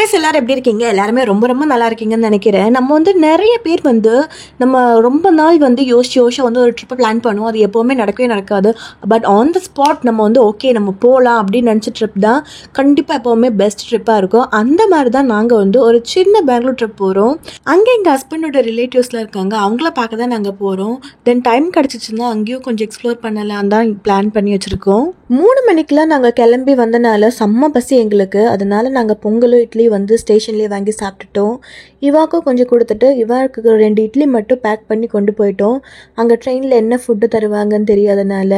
guys, எல்லாரும் எப்படி இருக்கீங்க? எல்லாருமே ரொம்ப ரொம்ப நல்லா இருக்கீங்கன்னு நினைக்கிறேன். நம்ம வந்து நிறைய பேர் வந்து நம்ம ரொம்ப நாள் வந்து யோசிச்சு வந்து ஒரு ட்ரிப்பை பிளான் பண்ணுவோம். அது எப்போவுமே நடக்கவே நடக்காது. பட் ஆன் த ஸ்பாட் நம்ம வந்து ஓகே நம்ம போகலாம் அப்படின்னு நினச்ச ட்ரிப் தான் கண்டிப்பாக எப்போவுமே பெஸ்ட் ட்ரிப்பாக இருக்கும். அந்த மாதிரி தான் நாங்கள் வந்து ஒரு சின்ன பெங்களூர் ட்ரிப் போகிறோம். அங்கே எங்கள் ஹஸ்பண்டோட ரிலேட்டிவ்ஸ்லாம் இருக்காங்க, அவங்கள பார்க்க தான் நாங்கள் போகிறோம். தென் டைம் கிடச்சிச்சுன்னா அங்கேயும் கொஞ்சம் எக்ஸ்ப்ளோர் பண்ணலாம் தான் பிளான் பண்ணி வச்சுருக்கோம். 3 மணிக்கெலாம் நாங்கள் கிளம்பி வந்தனால செம்ம பசி எங்களுக்கு. அதனால நாங்கள் பொங்கலும் இட்லி வந்து ஸ்டேஷன்லேயே வாங்கி சாப்பிட்டுட்டோம். இவாக்கும் கொஞ்சம் கொடுத்துட்டு இவாக்கு 2 இட்லி மட்டும் பேக் பண்ணி கொண்டு போயிட்டோம். அங்கே ட்ரெயினில் என்ன ஃபுட்டு தருவாங்கன்னு தெரியாதனால.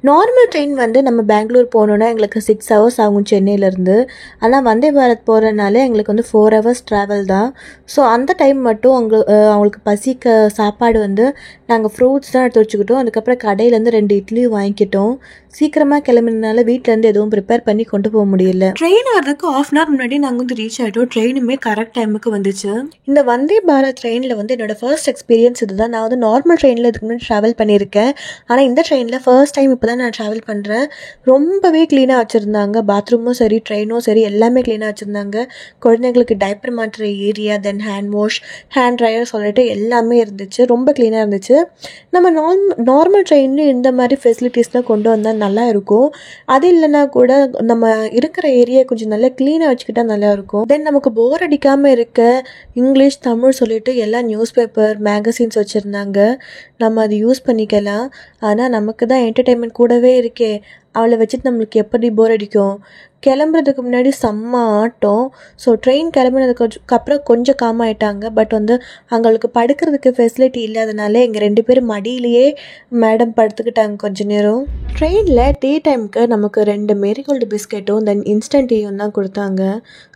நார்மல் ட்ரெயின் வந்து நம்ம பெங்களூர் போகணுன்னா எங்களுக்கு 6 ஹவர்ஸ் ஆகும் சென்னையிலேருந்து. ஆனால் வந்தே பாரத் போகிறதுனால எங்களுக்கு வந்து 4 ஹவர்ஸ் ட்ராவல் தான். ஸோ அந்த டைம் மட்டும் அவங்களுக்கு பசிக்க சாப்பாடு வந்து நாங்கள் ஃப்ரூட்ஸ் தான் எடுத்து வச்சுக்கிட்டோம். அதுக்கப்புறம் கடையிலேருந்து 2 இட்லியும் வாங்கிக்கிட்டோம். சீக்கிரமாக கிளம்பினால வீட்டிலேருந்து எதுவும் ப்ரிப்பேர் பண்ணி கொண்டு போக முடியல. ட்ரெயின் வரதுக்கு 1/2 hour முன்னாடி நாங்கள் வந்து ரீச் ஆகிட்டோம். ட்ரெயினுமே கரெக்ட் டைமுக்கு வந்துச்சு. இந்த வந்தே பாரத் ட்ரெயினில் வந்து என்னோடய ஃபர்ஸ்ட் எக்ஸ்பீரியன்ஸ் இது தான். நான் வந்து நார்மல் ட்ரெயினில் இதுக்கு முன்னாடி ட்ராவல் பண்ணியிருக்கேன். ஆனால் இந்த ட்ரெயினில் ஃபர்ஸ்ட் டைம் இப்போ தான் நான் ட்ராவல் பண்ணுறேன். ரொம்பவே க்ளீனாக வச்சுருந்தாங்க. பாத்ரூமும் சரி ட்ரெயினும் சரி எல்லாமே க்ளீனாக வச்சுருந்தாங்க. குழந்தைங்களுக்கு டைப்பர் மாட்டுற ஏரியா, தென் ஹேண்ட் வாஷ், ஹேண்ட் ட்ரையர் சொல்லிட்டு எல்லாமே இருந்துச்சு. ரொம்ப க்ளீனாக இருந்துச்சு. நம்ம நார்மல் ட்ரெயின்லேயும் இந்த மாதிரி ஃபெசிலிட்டிஸ்லாம் கொண்டு வந்தால் நல்லா இருக்கும். அது இல்லைனா கூட நம்ம இருக்கிற ஏரியா கொஞ்சம் நல்லா க்ளீனாக வச்சுக்கிட்டா நல்லாயிருக்கும். தென் நமக்கு போர் அடிக்காமல் இருக்க இங்கிலீஷ் தமிழ் சொல்லிட்டு எல்லா நியூஸ் பேப்பர் மேகசின்ஸ் வச்சுருந்தாங்க. நம்ம அது யூஸ் பண்ணிக்கலாம். ஆனால் நமக்கு தான் என்டர்டெயின்மெண்ட் கூடவே இருக்கே, அவளை வச்சுட்டு நம்மளுக்கு எப்படி போர் அடிக்கும். கிளம்புறதுக்கு முன்னாடி செம்ம ஆட்டம். ஸோ ட்ரெயின் கிளம்புனதுக்கு அப்புறம் கொஞ்சம் காம் ஆகிட்டாங்க. பட் வந்து அவங்களுக்கு படுக்கிறதுக்கு ஃபெசிலிட்டி இல்லாதனால எங்கள் 2 பேரும் மடியிலேயே மேடம் படுத்துக்கிட்டாங்க கொஞ்ச நேரம். ட்ரெயினில் டீ டைமுக்கு நமக்கு 2 மேரிகோல்டு பிஸ்கெட்டும் தென் இன்ஸ்டன்ட் டீயும் தான் கொடுத்தாங்க.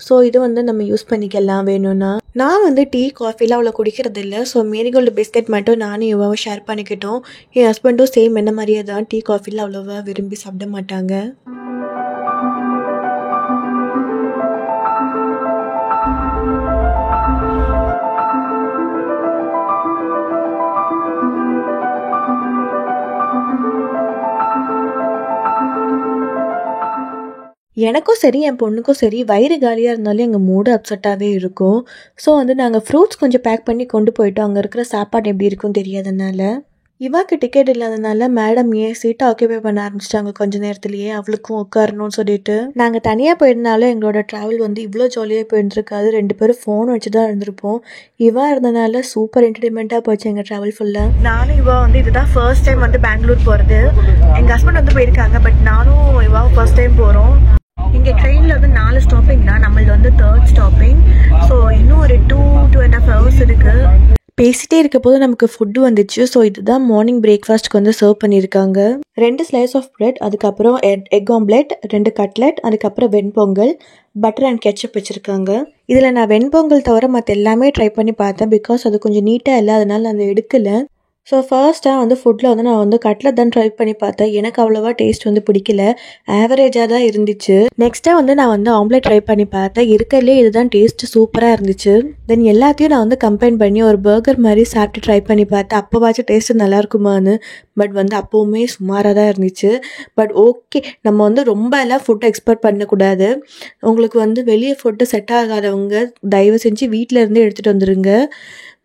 ஸோ இது வந்து நம்ம யூஸ் பண்ணிக்கலாம் வேணும்னா. நான் வந்து டீ காஃபிலாம் அவ்வளோ குடிக்கிறது இல்லை. ஸோ மேரிகோல்டு பிஸ்கெட் மட்டும் நானும் இவ்வாவும் ஷேர் பண்ணிக்கிட்டோம். என் ஹஸ்பண்டும் சேம் என்ன மாதிரியே தான் டீ காஃபிலாம் அவ்வளோவா விரும்பி சாப்பிட மாட்டாங்க. எனக்கும் சரி என் பொண்ணுக்கும் சரி வயிறு காலியாக இருந்தாலும் எங்கள் மூடு அப்செட்டாகவே இருக்கும். ஸோ வந்து நாங்கள் ஃப்ரூட்ஸ் கொஞ்சம் பேக் பண்ணி கொண்டு போயிட்டோம். அங்கே இருக்கிற சாப்பாடு எப்படி இருக்குன்னு தெரியாதனால. இவாக்கு டிக்கெட் இல்லாதனால மேடம் ஏன் சீட்டை ஆக்கியபை பண்ண ஆரம்பிச்சிட்டாங்க கொஞ்சம் நேரத்துலேயே. அவளுக்கும் உட்காரணும்னு சொல்லிட்டு. நாங்கள் தனியாக போயிருந்தாலும் எங்களோட ட்ராவல் வந்து இவ்வளோ ஜாலியாக போயிருந்துருக்காது. 2 பேரும் ஃபோன் வச்சு தான் இருந்திருப்போம். இவா இருந்தனால சூப்பர் என்டர்டைன்மெண்ட்டாக போச்சு எங்கள் ட்ராவல் ஃபுல்லாக. நானும் இவா வந்து இதுதான் ஃபர்ஸ்ட் டைம் வந்து பெங்களூர் போகிறது. எங்கள் ஹஸ்பண்ட் வந்து போயிருக்காங்க. பட் நானும் இவாவும் ஃபர்ஸ்ட் டைம் போகிறோம். இங்கே ட்ரெயினில் வந்து 4 ஸ்டாப்பிங் தான். நம்மளது வந்து 3rd ஸ்டாப்பிங். ஸோ இன்னும் ஒரு 2.5 hours இருக்குது. பேசிகிட்டே இருக்க போது நமக்கு ஃபுட்டு வந்துச்சு. ஸோ இதுதான் மார்னிங் பிரேக்ஃபாஸ்ட்டுக்கு வந்து சர்வ் பண்ணியிருக்காங்க. 2 ஸ்லைஸ் ஆஃப் பிரெட், அதுக்கப்புறம் எக் ஆம்லெட், 2 கட்லெட், அதுக்கப்புறம் வெண்பொங்கல், பட்டர் அண்ட் கெச்சப் வச்சுருக்காங்க. இதில் நான் வெண்பொங்கல் தவிர மற்ற எல்லாமே ட்ரை பண்ணி பார்த்தேன். பிகாஸ் அது கொஞ்சம் நீட்டாக இல்லை, அதனால நான் அதை எடுக்கலை. ஸோ ஃபர்ஸ்ட்டாக வந்து ஃபுட்டில் வந்து நான் வந்து கட்லெட் தான் ட்ரை பண்ணி பார்த்தேன். எனக்கு அவ்வளோவா டேஸ்ட் வந்து பிடிக்கல, ஆவரேஜாக தான் இருந்துச்சு. நெக்ஸ்ட்டாக வந்து நான் வந்து ஆம்லெட் ட்ரை பண்ணி பார்த்தேன். இருக்கிறதுலே இதுதான் டேஸ்ட்டு சூப்பராக இருந்துச்சு. தென் எல்லாத்தையும் நான் வந்து கம்பைன் பண்ணி ஒரு பர்கர் மாதிரி சாப்பிட்டு ட்ரை பண்ணி பார்த்தேன். அப்போவாச்சும் டேஸ்ட்டு நல்லா இருக்குமான்னு. பட் வந்து அப்போவுமே சுமாராக தான் இருந்துச்சு. பட் ஓகே, நம்ம வந்து ரொம்ப எல்லாம் ஃபுட்டை எக்ஸ்பெக்ட் பண்ணக்கூடாது. உங்களுக்கு வந்து வெளியே ஃபுட்டு செட் ஆகாதவங்க தயவு செஞ்சு வீட்டில் இருந்து எடுத்துகிட்டு வந்துடுங்க.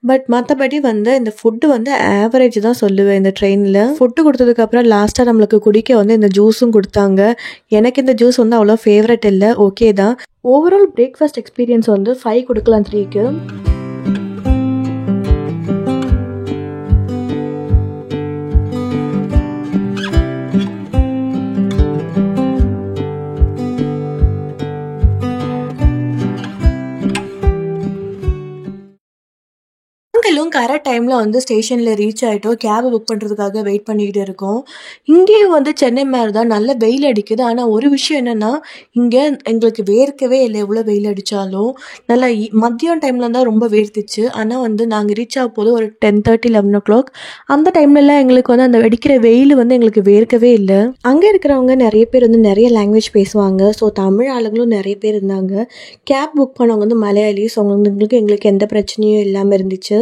பட் மற்றபடி வந்து இந்த ஃபுட்டு வந்து ஆவரேஜ் தான் சொல்லுவேன். இந்த ட்ரெயினில் ஃபுட்டு கொடுத்ததுக்கப்புறம் லாஸ்ட்டாக நம்மளுக்கு குடிக்க வந்து இந்த ஜூஸும் கொடுத்தாங்க. எனக்கு இந்த ஜூஸ் வந்து அவ்வளோ ஃபேவரட் இல்லை, ஓகே தான். ஓவரால் பிரேக்ஃபாஸ்ட் எக்ஸ்பீரியன்ஸ் வந்து 5 கொடுக்கலாம் 3க்கு. கரெக்ட் டைமில் வந்து ஸ்டேஷனில் ரீச் ஆகிட்டோம். கேபை புக் பண்ணுறதுக்காக வெயிட் பண்ணிக்கிட்டு இருக்கோம். இங்கேயும் வந்து சென்னை மாதிரி தான் நல்ல வெயில் அடிக்குது. ஆனால் ஒரு விஷயம் என்னென்னா, இங்கே எங்களுக்கு வேர்க்கவே இல்லை. எவ்வளோ வெயில் அடித்தாலும் நல்லா மதியம் டைமில் தான் ரொம்ப வேர்த்துச்சு. ஆனால் வந்து நாங்கள் ரீச் ஆக போது ஒரு 10:30 11 o'clock அந்த டைம்லலாம் எங்களுக்கு வந்து அந்த அடிக்கிற வெயில் வந்து எங்களுக்கு வேர்க்கவே இல்லை. அங்கே இருக்கிறவங்க நிறைய பேர் வந்து நிறைய லாங்குவேஜ் பேசுவாங்க. ஸோ தமிழ் ஆளுங்களும் நிறைய பேர் இருந்தாங்க. கேப் புக் பண்ணவங்க வந்து மலையாளி. ஸோ அவங்களுக்கு எங்களுக்கு எந்த பிரச்சனையும் இல்லாமல் இருந்துச்சு.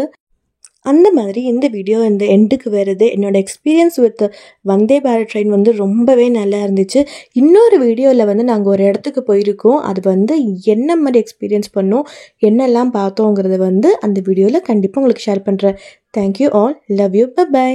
அந்த மாதிரி இந்த வீடியோ இந்த எண்டுக்கு வருது. என்னோடய experience with Vande Bharat train வந்து ரொம்பவே நல்லா இருந்துச்சு. இன்னொரு வீடியோவில் வந்து நாங்கள் ஒரு இடத்துக்கு போயிருக்கோம். அது வந்து என்ன மாதிரி எக்ஸ்பீரியன்ஸ் பண்ணோம், என்னெல்லாம் பார்த்தோங்கிறத வந்து அந்த வீடியோவில் கண்டிப்பாக உங்களுக்கு ஷேர் பண்ணுறேன். Thank you all, love you, by.